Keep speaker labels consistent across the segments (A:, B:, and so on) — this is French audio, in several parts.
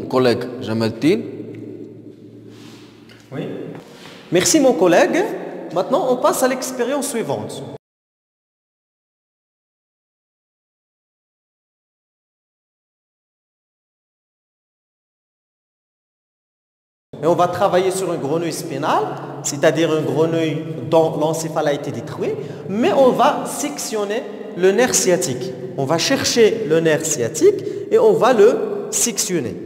A: collègue Jamaldine.
B: Oui. Merci mon collègue. Maintenant, on passe à l'expérience suivante. Et on va travailler sur une grenouille spinale, c'est-à-dire une grenouille dont l'encéphale a été détruit, mais on va sectionner le nerf sciatique. On va chercher le nerf sciatique et on va le sectionner.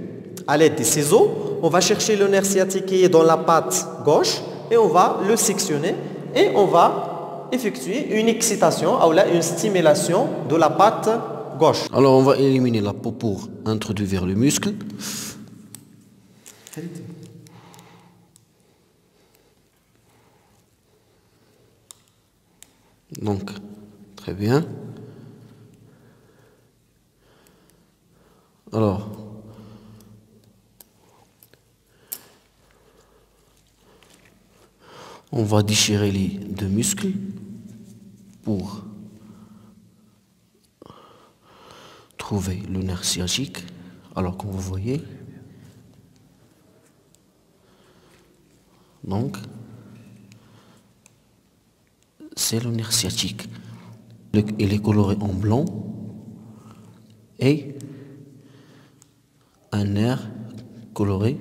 B: À l'aide des ciseaux, on va chercher le nerf sciatique qui est dans la patte gauche et on va le sectionner et on va effectuer une excitation, ou là, une stimulation de la patte gauche.
A: Alors on va éliminer la peau pour introduire vers le muscle. Donc, très bien. Alors, on va déchirer les deux muscles pour trouver le nerf sciatique. Alors, comme vous voyez, donc, c'est le nerf sciatique. Il est coloré en blanc et un nerf coloré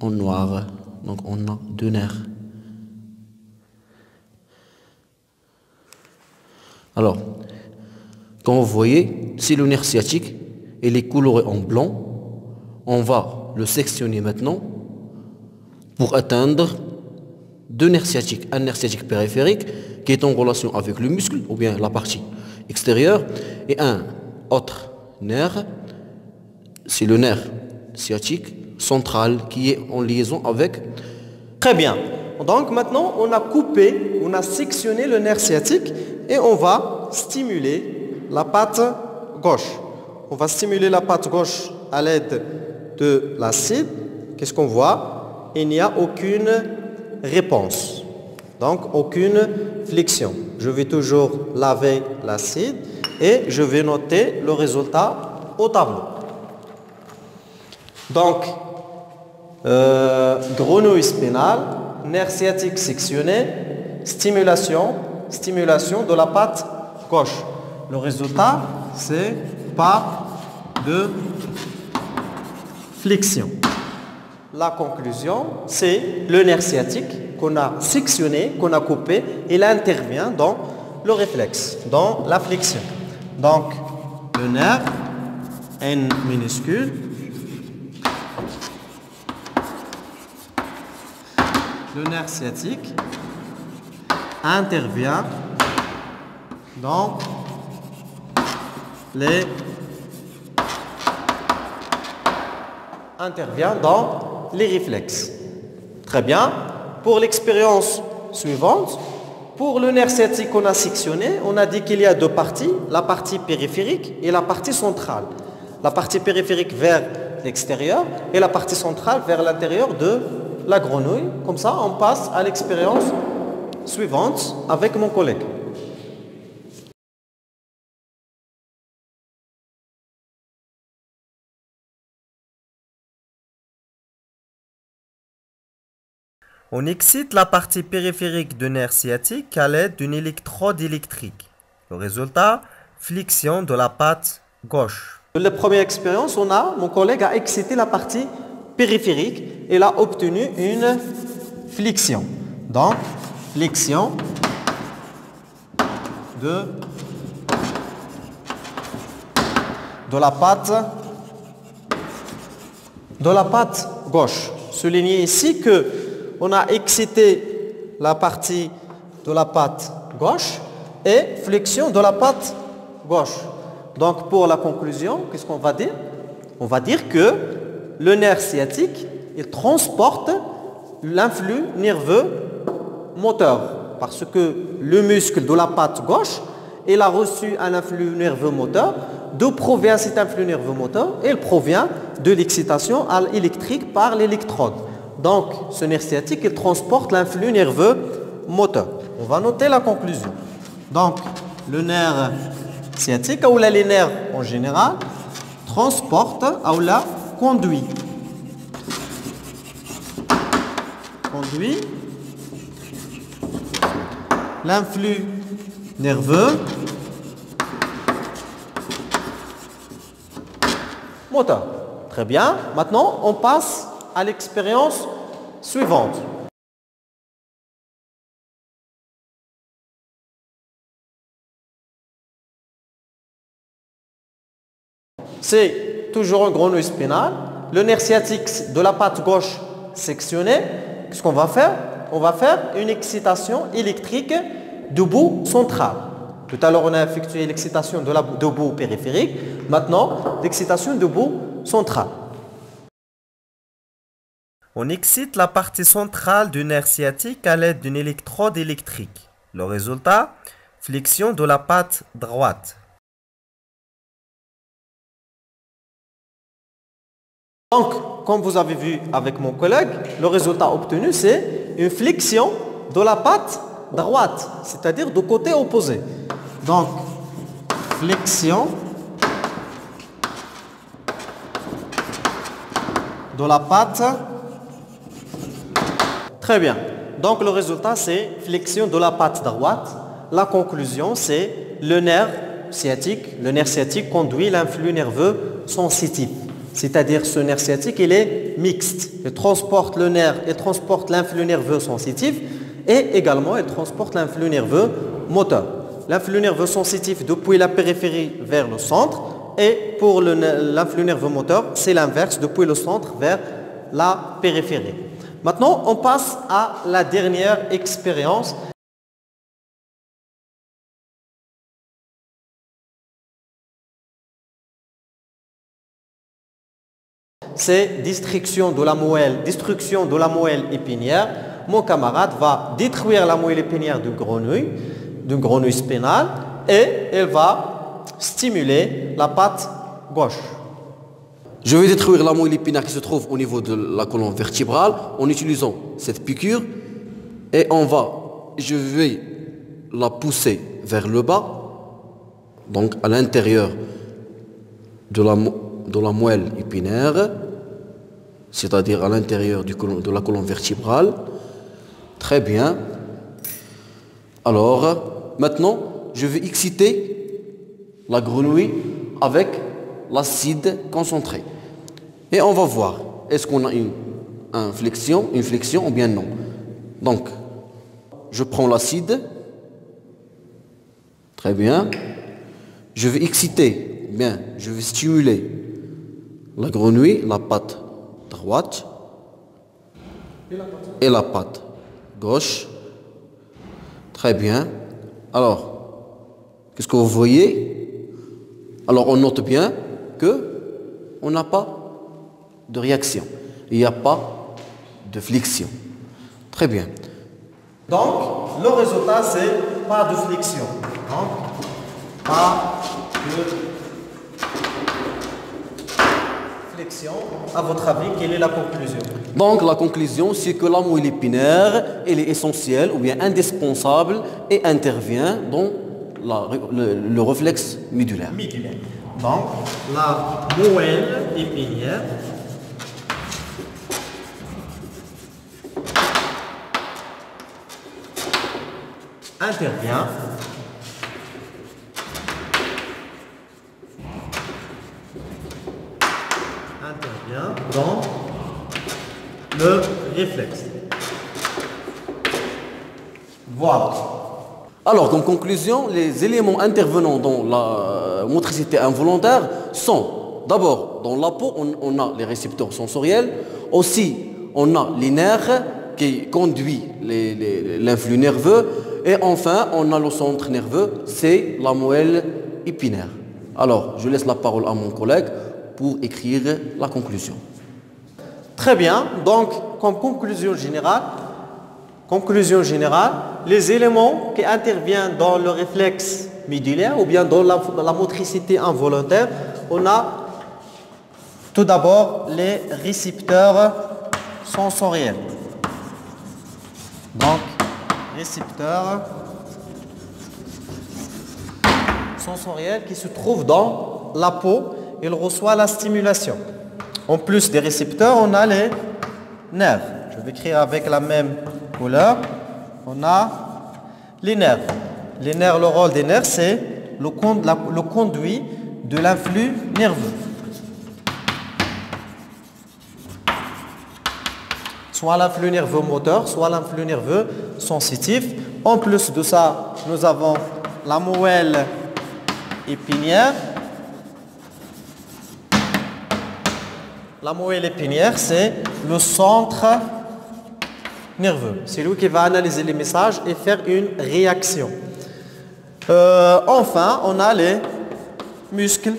A: en noir. Donc on a deux nerfs. Alors, comme vous voyez, si le nerf sciatique il est coloré en blanc, on va le sectionner maintenant pour atteindre deux nerfs sciatiques. Un nerf sciatique périphérique qui est en relation avec le muscle ou bien la partie extérieure et un autre nerf, c'est le nerf sciatique central qui est en liaison avec.
B: Très bien. Donc maintenant on a coupé, on a sectionné le nerf sciatique et on va stimuler la patte gauche. On va stimuler la patte gauche à l'aide de l'acide. Qu'est-ce qu'on voit? Il n'y a aucune réponse. Donc aucune flexion. Je vais toujours laver l'acide et je vais noter le résultat au tableau. Donc, grenouille spinale, nerf sciatique sectionné, stimulation de la patte gauche. Le résultat, c'est pas de flexion. La conclusion, c'est le nerf sciatique qu'on a sectionné, qu'on a coupé, il intervient dans le réflexe, dans la flexion. Donc, le nerf N minuscule, le nerf sciatique intervient dans les réflexes. Très bien. Pour l'expérience suivante, pour le nerf sciatique qu'on a sectionné, on a dit qu'il y a deux parties, la partie périphérique et la partie centrale. La partie périphérique vers l'extérieur et la partie centrale vers l'intérieur de la grenouille. Comme ça, on passe à l'expérience suivante avec mon collègue. On excite la partie périphérique du nerf sciatique à l'aide d'une électrode électrique. Le résultat, flexion de la patte gauche. Dans la première expérience, mon collègue a excité la partie périphérique et il a obtenu une flexion. Donc, flexion de la patte gauche. Soulignez ici que on a excité la partie de la patte gauche et flexion de la patte gauche. Donc pour la conclusion, qu'est-ce qu'on va dire? On va dire que le nerf sciatique, il transporte l'influx nerveux moteur parce que le muscle de la patte gauche, il a reçu un influx nerveux moteur. D'où provient cet influx nerveux moteur? Il provient de l'excitation électrique par l'électrode. Donc, ce nerf sciatique, il transporte l'influx nerveux moteur. On va noter la conclusion. Donc, le nerf sciatique, ou les nerfs en général, transporte, ou conduit conduit l'influx nerveux moteur. Très bien. Maintenant, on passe à l'expérience suivante. C'est toujours un grenouille spinale. Le nerf sciatique de la patte gauche sectionné. Qu'est-ce qu'on va faire? On va faire une excitation électrique du bout central. Tout à l'heure, on a effectué l'excitation du bout périphérique. Maintenant, l'excitation du bout central. On excite la partie centrale du nerf sciatique à l'aide d'une électrode électrique. Le résultat, flexion de la patte droite. Donc, comme vous avez vu avec mon collègue, le résultat obtenu, c'est une flexion de la patte droite, c'est-à-dire du côté opposé. Donc, flexion de la patte. Très bien. Donc, le résultat, c'est flexion de la patte droite. La conclusion, c'est le nerf sciatique conduit l'influx nerveux sensitif. C'est-à-dire ce nerf sciatique, il est mixte. Il transporte le nerf et transporte l'influx nerveux sensitif et également il transporte l'influx nerveux moteur. L'influx nerveux sensitif depuis la périphérie vers le centre et pour l'influx nerveux moteur, c'est l'inverse, depuis le centre vers la périphérie. Maintenant, on passe à la dernière expérience. C'est destruction de la moelle épinière. Mon camarade va détruire la moelle épinière d'une grenouille spinale et elle va stimuler la patte gauche.
A: Je vais détruire la moelle épinière qui se trouve au niveau de la colonne vertébrale en utilisant cette piqûre et je vais la pousser vers le bas, donc à l'intérieur de la moelle épinière, c'est-à-dire à l'intérieur de la colonne vertébrale. Très bien. Alors, maintenant, je vais exciter la grenouille avec l'acide concentré. Et on va voir, est-ce qu'on a une flexion ou bien non. Donc, je prends l'acide. Très bien. Je vais exciter, je vais stimuler la grenouille, la patte droite et la patte gauche. Très bien. Alors, qu'est-ce que vous voyez? Alors, on note bien qu'on n'a pas de réaction. Il n'y a pas de flexion. Très bien.
B: Donc, le résultat, c'est pas de flexion. Donc, pas de flexion. À votre avis, quelle est la conclusion?
A: Donc, la conclusion, c'est que la moelle épinière, elle est essentielle ou bien indispensable et intervient dans le réflexe médulaire.
B: Donc, la moelle épinière intervient dans le réflexe. Voilà.
A: Alors, comme conclusion, les éléments intervenant dans la motricité involontaire sont d'abord dans la peau, on a les récepteurs sensoriels, aussi on a les nerfs qui conduisent l'influx nerveux et enfin on a le centre nerveux, c'est la moelle épinière. Alors, je laisse la parole à mon collègue pour écrire la conclusion.
B: Très bien, donc comme conclusion générale, les éléments qui interviennent dans le réflexe médulaire ou bien dans la motricité involontaire, on a tout d'abord les récepteurs sensoriels. Donc, récepteurs sensoriels qui se trouvent dans la peau, ils reçoivent la stimulation. En plus des récepteurs, on a les nerfs. Je Je vais écrire avec la même couleur. On a les nerfs. Les nerfs, le rôle des nerfs, c'est le conduit de l'influx nerveux. Soit l'influx nerveux moteur, soit l'influx nerveux sensitif. En plus de ça, nous avons la moelle épinière. La moelle épinière, c'est le centre nerveux. C'est lui qui va analyser les messages et faire une réaction. Enfin, on a les muscles.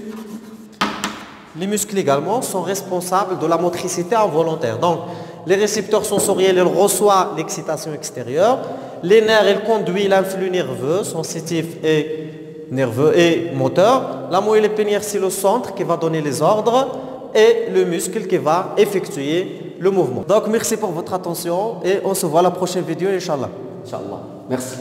B: Les muscles également sont responsables de la motricité involontaire. Donc, les récepteurs sensoriels, ils reçoivent l'excitation extérieure. Les nerfs, ils conduisent l'influx nerveux, sensitif et nerveux et moteur. La moelle épinière, c'est le centre qui va donner les ordres et le muscle qui va effectuer le mouvement. Donc, merci pour votre attention et on se voit à la prochaine vidéo, Inch'Allah.
A: Inch'Allah. Merci.